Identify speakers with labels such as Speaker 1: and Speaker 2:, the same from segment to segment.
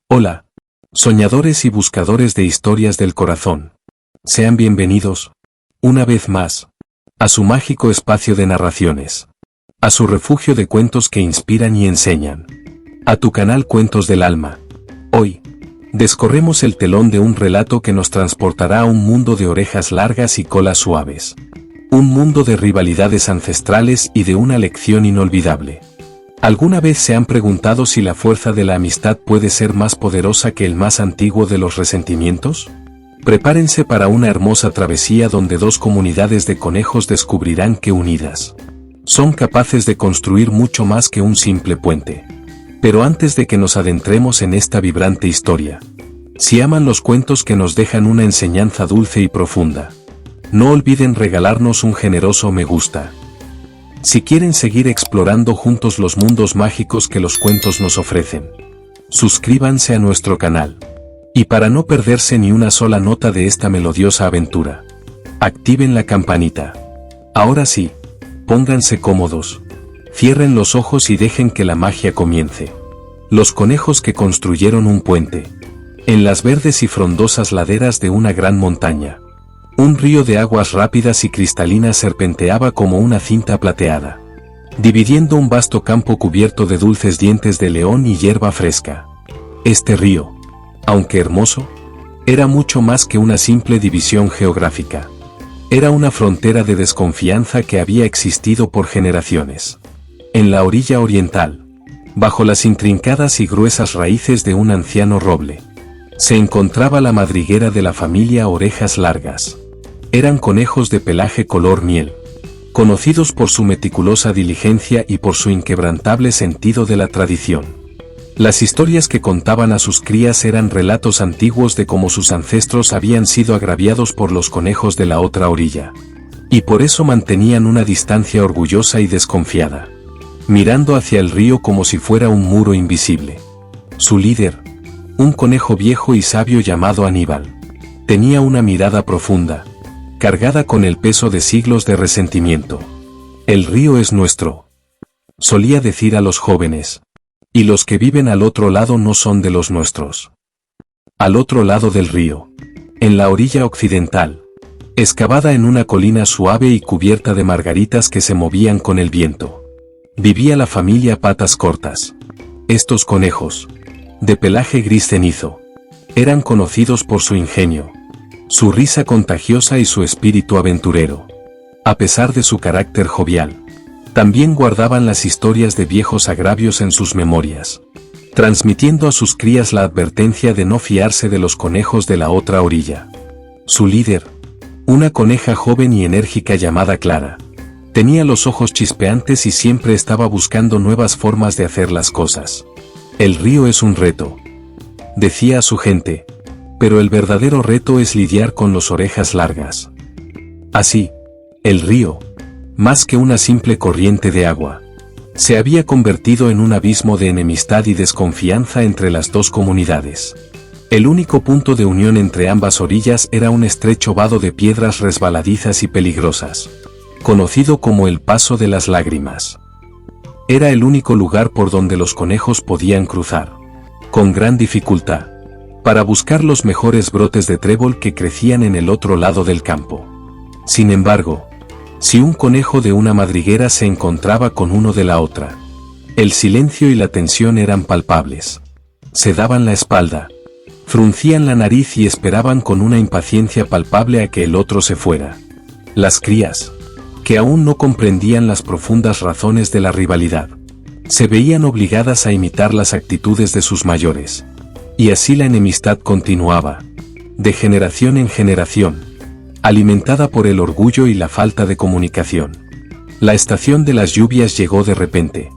Speaker 1: Hola, soñadores y buscadores de historias del corazón. Sean bienvenidos, una vez más, a su mágico espacio de narraciones. A su refugio de cuentos que inspiran y enseñan. A tu canal Cuentos del Alma. Hoy, descorremos el telón de un relato que nos transportará a un mundo de orejas largas y colas suaves. Un mundo de rivalidades ancestrales y de una lección inolvidable. ¿Alguna vez se han preguntado si la fuerza de la amistad puede ser más poderosa que el más antiguo de los resentimientos? Prepárense para una hermosa travesía donde dos comunidades de conejos descubrirán que unidas son capaces de construir mucho más que un simple puente. Pero antes de que nos adentremos en esta vibrante historia, si aman los cuentos que nos dejan una enseñanza dulce y profunda, no olviden regalarnos un generoso me gusta. Si quieren seguir explorando juntos los mundos mágicos que los cuentos nos ofrecen, suscríbanse a nuestro canal. Y para no perderse ni una sola nota de esta melodiosa aventura, activen la campanita. Ahora sí, pónganse cómodos, cierren los ojos y dejen que la magia comience. Los conejos que construyeron un puente. En las verdes y frondosas laderas de una gran montaña, un río de aguas rápidas y cristalinas serpenteaba como una cinta plateada, dividiendo un vasto campo cubierto de dulces dientes de león y hierba fresca. Este río, aunque hermoso, era mucho más que una simple división geográfica. Era una frontera de desconfianza que había existido por generaciones. En la orilla oriental, bajo las intrincadas y gruesas raíces de un anciano roble, se encontraba la madriguera de la familia Orejas Largas. Eran conejos de pelaje color miel, conocidos por su meticulosa diligencia y por su inquebrantable sentido de la tradición. Las historias que contaban a sus crías eran relatos antiguos de cómo sus ancestros habían sido agraviados por los conejos de la otra orilla, y por eso mantenían una distancia orgullosa y desconfiada, mirando hacia el río como si fuera un muro invisible. Su líder, un conejo viejo y sabio llamado Aníbal, tenía una mirada profunda, cargada con el peso de siglos de resentimiento. El río es nuestro, solía decir a los jóvenes, y los que viven al otro lado no son de los nuestros. Al otro lado del río, en la orilla occidental, excavada en una colina suave y cubierta de margaritas que se movían con el viento, vivía la familia Patas Cortas. Estos conejos, de pelaje gris cenizo, eran conocidos por su ingenio, su risa contagiosa y su espíritu aventurero. A pesar de su carácter jovial, también guardaban las historias de viejos agravios en sus memorias, transmitiendo a sus crías la advertencia de no fiarse de los conejos de la otra orilla. Su líder, una coneja joven y enérgica llamada Clara, tenía los ojos chispeantes y siempre estaba buscando nuevas formas de hacer las cosas. El río es un reto, decía a su gente, pero el verdadero reto es lidiar con los Orejas Largas. Así, el río, más que una simple corriente de agua, se había convertido en un abismo de enemistad y desconfianza entre las dos comunidades. El único punto de unión entre ambas orillas era un estrecho vado de piedras resbaladizas y peligrosas, conocido como el Paso de las Lágrimas. Era el único lugar por donde los conejos podían cruzar, con gran dificultad, para buscar los mejores brotes de trébol que crecían en el otro lado del campo. Sin embargo, si un conejo de una madriguera se encontraba con uno de la otra, el silencio y la tensión eran palpables. Se daban la espalda, fruncían la nariz y esperaban con una impaciencia palpable a que el otro se fuera. Las crías, que aún no comprendían las profundas razones de la rivalidad, se veían obligadas a imitar las actitudes de sus mayores. Y así la enemistad continuaba, de generación en generación, alimentada por el orgullo y la falta de comunicación. La estación de las lluvias llegó de repente,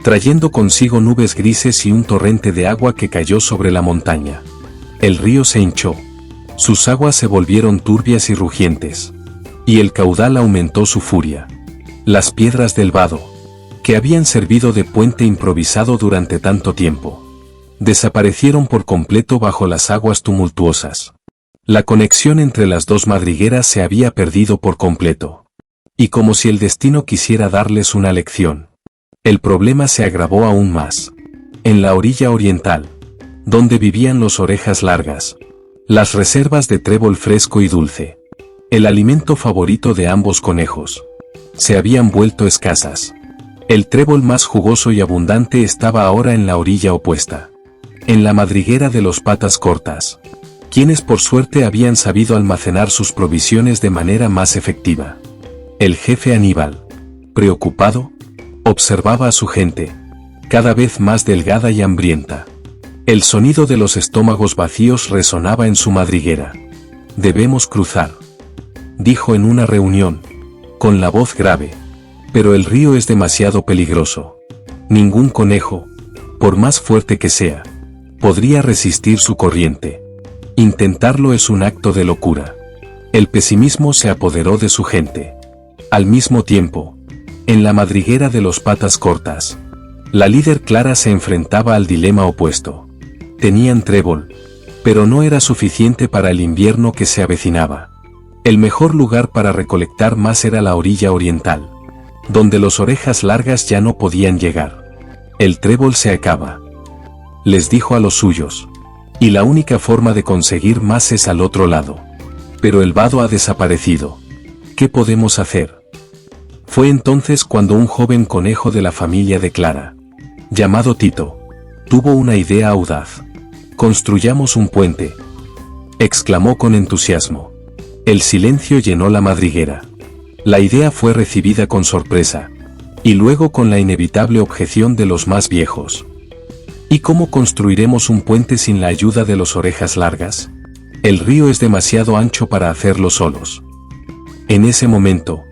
Speaker 1: trayendo consigo nubes grises y un torrente de agua que cayó sobre la montaña. El río se hinchó, sus aguas se volvieron turbias y rugientes, y el caudal aumentó su furia. Las piedras del vado, que habían servido de puente improvisado durante tanto tiempo, desaparecieron por completo bajo las aguas tumultuosas. La conexión entre las dos madrigueras se había perdido por completo. Y como si el destino quisiera darles una lección, el problema se agravó aún más. En la orilla oriental, donde vivían los orejas largas, las reservas de trébol fresco y dulce, el alimento favorito de ambos conejos, se habían vuelto escasas. El trébol más jugoso y abundante estaba ahora en la orilla opuesta, en la madriguera de los patas cortas, quienes por suerte habían sabido almacenar sus provisiones de manera más efectiva. El jefe Aníbal, preocupado, observaba a su gente, cada vez más delgada y hambrienta. El sonido de los estómagos vacíos resonaba en su madriguera. «Debemos cruzar», dijo en una reunión, con la voz grave. «Pero el río es demasiado peligroso. Ningún conejo, por más fuerte que sea, podría resistir su corriente. Intentarlo es un acto de locura». El pesimismo se apoderó de su gente. Al mismo tiempo, en la madriguera de los patas cortas, la líder Clara se enfrentaba al dilema opuesto. Tenían trébol, pero no era suficiente para el invierno que se avecinaba. El mejor lugar para recolectar más era la orilla oriental, donde los orejas largas ya no podían llegar. «El trébol se acaba», les dijo a los suyos, «y la única forma de conseguir más es al otro lado. Pero el vado ha desaparecido. ¿Qué podemos hacer?». Fue entonces cuando un joven conejo de la familia de Clara, llamado Tito, tuvo una idea audaz. «Construyamos un puente», exclamó con entusiasmo. El silencio llenó la madriguera. La idea fue recibida con sorpresa, y luego con la inevitable objeción de los más viejos. «¿Y cómo construiremos un puente sin la ayuda de los orejas largas? El río es demasiado ancho para hacerlo solos». En ese momento,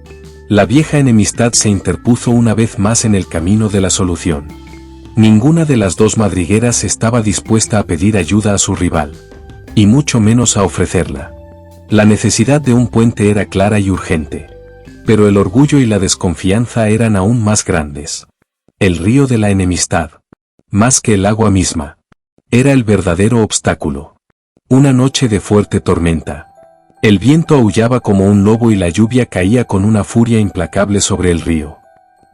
Speaker 1: la vieja enemistad se interpuso una vez más en el camino de la solución. Ninguna de las dos madrigueras estaba dispuesta a pedir ayuda a su rival, y mucho menos a ofrecerla. La necesidad de un puente era clara y urgente, pero el orgullo y la desconfianza eran aún más grandes. El río de la enemistad, más que el agua misma, era el verdadero obstáculo. Una noche de fuerte tormenta. El viento aullaba como un lobo y la lluvia caía con una furia implacable sobre el río,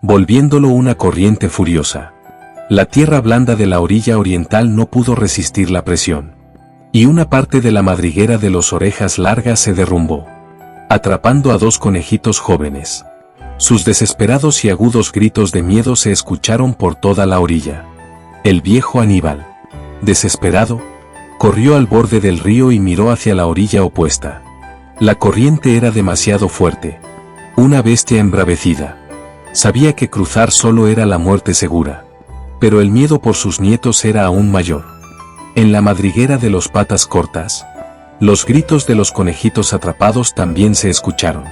Speaker 1: volviéndolo una corriente furiosa. La tierra blanda de la orilla oriental no pudo resistir la presión, y una parte de la madriguera de los orejas largas se derrumbó, atrapando a dos conejitos jóvenes. Sus desesperados y agudos gritos de miedo se escucharon por toda la orilla. El viejo Aníbal, desesperado, corrió al borde del río y miró hacia la orilla opuesta. La corriente era demasiado fuerte. Una bestia embravecida. Sabía que cruzar solo era la muerte segura. Pero el miedo por sus nietos era aún mayor. En la madriguera de los patas cortas, los gritos de los conejitos atrapados también se escucharon.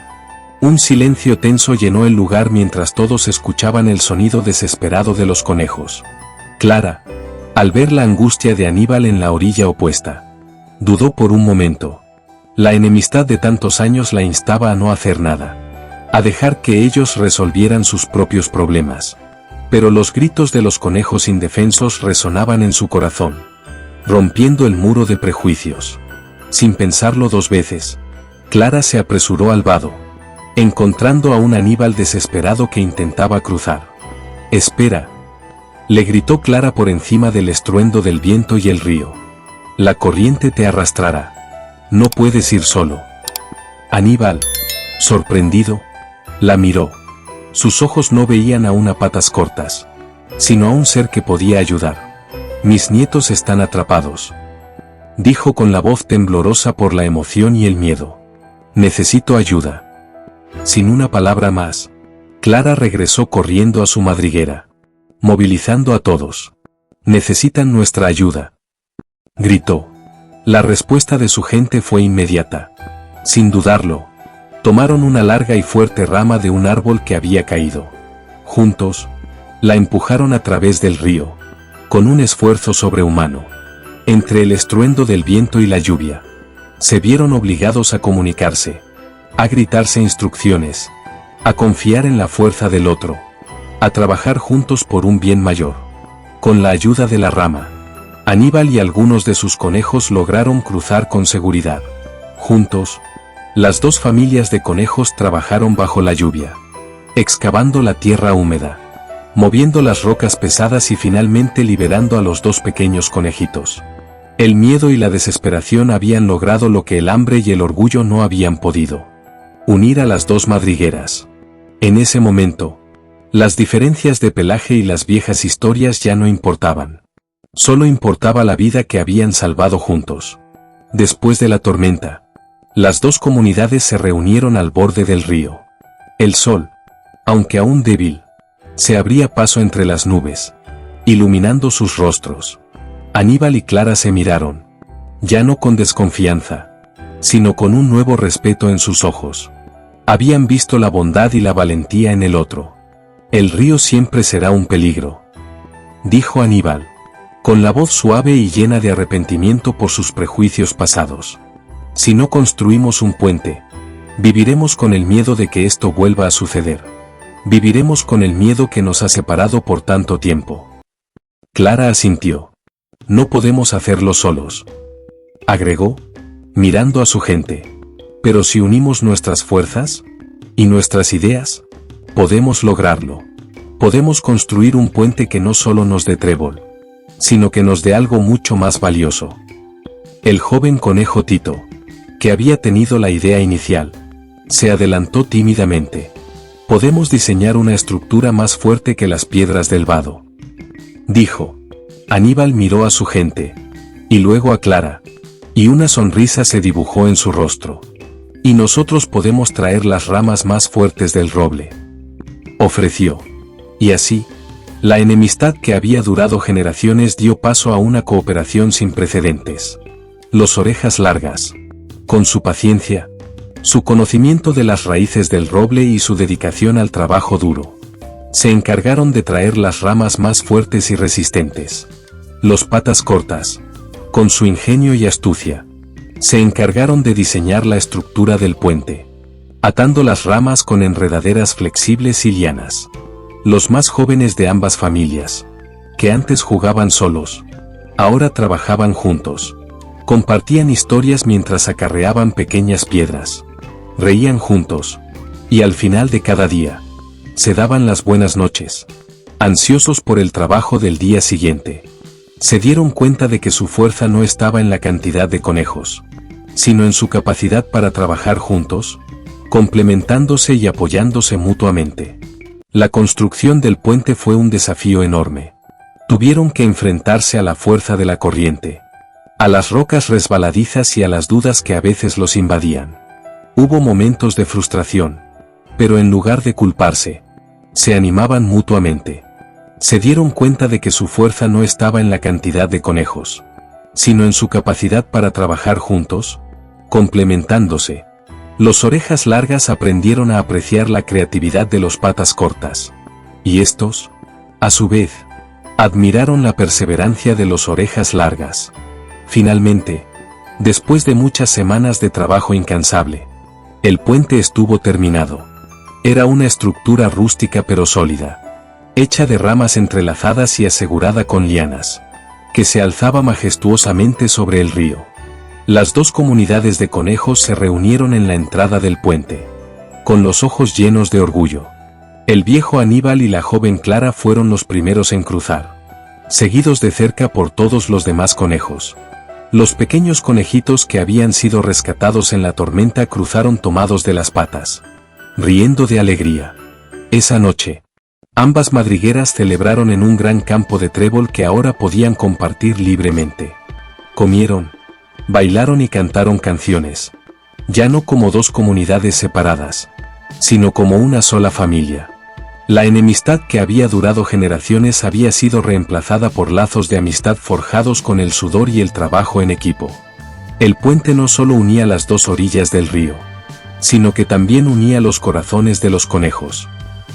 Speaker 1: Un silencio tenso llenó el lugar mientras todos escuchaban el sonido desesperado de los conejos. Clara, al ver la angustia de Aníbal en la orilla opuesta, dudó por un momento. La enemistad de tantos años la instaba a no hacer nada, a dejar que ellos resolvieran sus propios problemas. Pero los gritos de los conejos indefensos resonaban en su corazón, rompiendo el muro de prejuicios. Sin pensarlo dos veces, Clara se apresuró al vado, encontrando a un Aníbal desesperado que intentaba cruzar. «Espera», le gritó Clara por encima del estruendo del viento y el río. «La corriente te arrastrará. No puedes ir solo». Aníbal, sorprendido, la miró. Sus ojos no veían a una patas cortas, sino a un ser que podía ayudar. «Mis nietos están atrapados», dijo con la voz temblorosa por la emoción y el miedo. «Necesito ayuda». Sin una palabra más, Clara regresó corriendo a su madriguera, movilizando a todos. «Necesitan nuestra ayuda», gritó. La respuesta de su gente fue inmediata. Sin dudarlo, tomaron una larga y fuerte rama de un árbol que había caído. Juntos, la empujaron a través del río, con un esfuerzo sobrehumano. Entre el estruendo del viento y la lluvia, se vieron obligados a comunicarse, a gritarse instrucciones, a confiar en la fuerza del otro, a trabajar juntos por un bien mayor. Con la ayuda de la rama, Aníbal y algunos de sus conejos lograron cruzar con seguridad. Juntos, las dos familias de conejos trabajaron bajo la lluvia, excavando la tierra húmeda, moviendo las rocas pesadas y finalmente liberando a los dos pequeños conejitos. El miedo y la desesperación habían logrado lo que el hambre y el orgullo no habían podido: unir a las dos madrigueras. En ese momento, las diferencias de pelaje y las viejas historias ya no importaban. Solo importaba la vida que habían salvado juntos. Después de la tormenta, las dos comunidades se reunieron al borde del río. El sol, aunque aún débil, se abría paso entre las nubes, iluminando sus rostros. Aníbal y Clara se miraron, ya no con desconfianza, sino con un nuevo respeto en sus ojos. Habían visto la bondad y la valentía en el otro. El río siempre será un peligro, dijo Aníbal, con la voz suave y llena de arrepentimiento por sus prejuicios pasados. Si no construimos un puente, viviremos con el miedo de que esto vuelva a suceder. Viviremos con el miedo que nos ha separado por tanto tiempo. Clara asintió. No podemos hacerlo solos, agregó, mirando a su gente. Pero si unimos nuestras fuerzas y nuestras ideas, podemos lograrlo. Podemos construir un puente que no solo nos dé trébol, sino que nos dé algo mucho más valioso. El joven conejo Tito, que había tenido la idea inicial, se adelantó tímidamente. Podemos diseñar una estructura más fuerte que las piedras del vado, dijo. Aníbal miró a su gente, y luego a Clara, y una sonrisa se dibujó en su rostro. Y nosotros podemos traer las ramas más fuertes del roble, ofreció. Y así, la enemistad que había durado generaciones dio paso a una cooperación sin precedentes. Los Orejas Largas, con su paciencia, su conocimiento de las raíces del roble y su dedicación al trabajo duro, se encargaron de traer las ramas más fuertes y resistentes. Los Patas Cortas, con su ingenio y astucia, se encargaron de diseñar la estructura del puente, atando las ramas con enredaderas flexibles y lianas. Los más jóvenes de ambas familias, que antes jugaban solos, ahora trabajaban juntos. Compartían historias mientras acarreaban pequeñas piedras. Reían juntos, y al final de cada día, se daban las buenas noches, ansiosos por el trabajo del día siguiente. Se dieron cuenta de que su fuerza no estaba en la cantidad de conejos, sino en su capacidad para trabajar juntos, complementándose y apoyándose mutuamente. La construcción del puente fue un desafío enorme. Tuvieron que enfrentarse a la fuerza de la corriente, a las rocas resbaladizas y a las dudas que a veces los invadían. Hubo momentos de frustración, pero en lugar de culparse, se animaban mutuamente. Se dieron cuenta de que su fuerza no estaba en la cantidad de conejos, sino en su capacidad para trabajar juntos, complementándose. Los Orejas Largas aprendieron a apreciar la creatividad de los Patas Cortas, y estos, a su vez, admiraron la perseverancia de los Orejas Largas. Finalmente, después de muchas semanas de trabajo incansable, el puente estuvo terminado. Era una estructura rústica pero sólida, hecha de ramas entrelazadas y asegurada con lianas, que se alzaba majestuosamente sobre el río. Las dos comunidades de conejos se reunieron en la entrada del puente, con los ojos llenos de orgullo. El viejo Aníbal y la joven Clara fueron los primeros en cruzar, seguidos de cerca por todos los demás conejos. Los pequeños conejitos que habían sido rescatados en la tormenta cruzaron tomados de las patas, riendo de alegría. Esa noche, ambas madrigueras celebraron en un gran campo de trébol que ahora podían compartir libremente. Comieron, bailaron y cantaron canciones, ya no como dos comunidades separadas, sino como una sola familia. La enemistad que había durado generaciones había sido reemplazada por lazos de amistad forjados con el sudor y el trabajo en equipo. El puente no solo unía las dos orillas del río, sino que también unía los corazones de los conejos.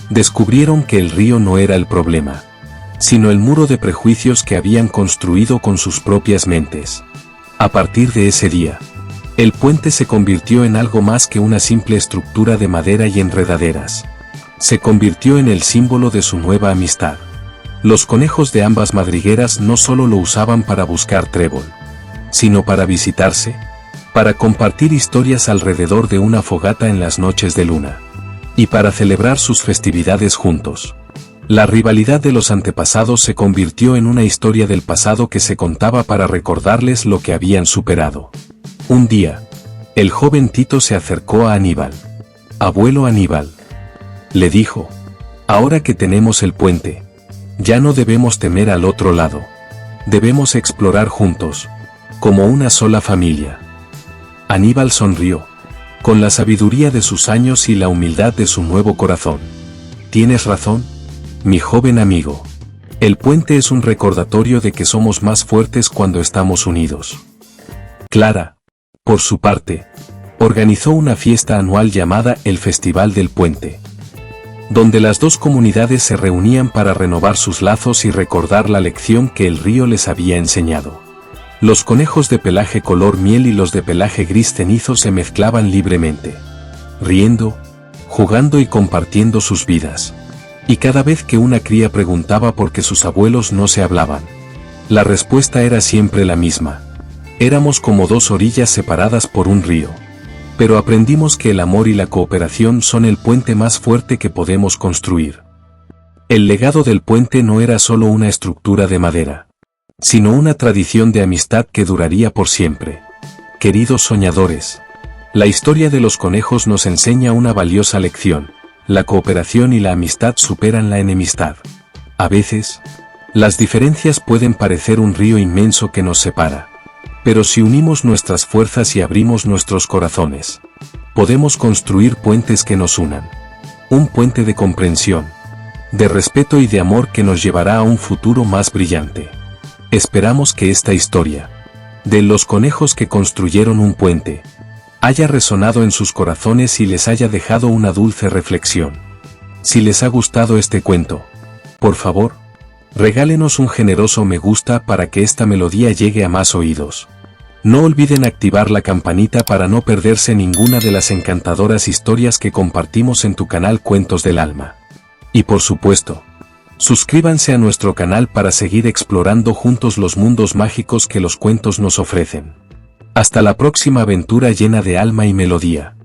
Speaker 1: Descubrieron que el río no era el problema, sino el muro de prejuicios que habían construido con sus propias mentes. A partir de ese día, el puente se convirtió en algo más que una simple estructura de madera y enredaderas. Se convirtió en el símbolo de su nueva amistad. Los conejos de ambas madrigueras no solo lo usaban para buscar trébol, sino para visitarse, para compartir historias alrededor de una fogata en las noches de luna, y para celebrar sus festividades juntos. La rivalidad de los antepasados se convirtió en una historia del pasado que se contaba para recordarles lo que habían superado. Un día, el joven Tito se acercó a Aníbal. «Abuelo Aníbal», le dijo, «ahora que tenemos el puente, ya no debemos temer al otro lado. Debemos explorar juntos, como una sola familia». Aníbal sonrió, con la sabiduría de sus años y la humildad de su nuevo corazón. «Tienes razón, mi joven amigo. El puente es un recordatorio de que somos más fuertes cuando estamos unidos». Clara, por su parte, organizó una fiesta anual llamada el Festival del Puente, donde las dos comunidades se reunían para renovar sus lazos y recordar la lección que el río les había enseñado. Los conejos de pelaje color miel y los de pelaje gris cenizo se mezclaban libremente, riendo, jugando y compartiendo sus vidas. Y cada vez que una cría preguntaba por qué sus abuelos no se hablaban, la respuesta era siempre la misma: éramos como dos orillas separadas por un río. Pero aprendimos que el amor y la cooperación son el puente más fuerte que podemos construir. El legado del puente no era solo una estructura de madera, sino una tradición de amistad que duraría por siempre. Queridos soñadores, la historia de los conejos nos enseña una valiosa lección: la cooperación y la amistad superan la enemistad. A veces, las diferencias pueden parecer un río inmenso que nos separa. Pero si unimos nuestras fuerzas y abrimos nuestros corazones, podemos construir puentes que nos unan. Un puente de comprensión, de respeto y de amor que nos llevará a un futuro más brillante. Esperamos que esta historia, de los conejos que construyeron un puente, haya resonado en sus corazones y les haya dejado una dulce reflexión. Si les ha gustado este cuento, por favor, regálenos un generoso me gusta para que esta melodía llegue a más oídos. No olviden activar la campanita para no perderse ninguna de las encantadoras historias que compartimos en tu canal Cuentos del Alma. Y por supuesto, suscríbanse a nuestro canal para seguir explorando juntos los mundos mágicos que los cuentos nos ofrecen. Hasta la próxima aventura llena de alma y melodía.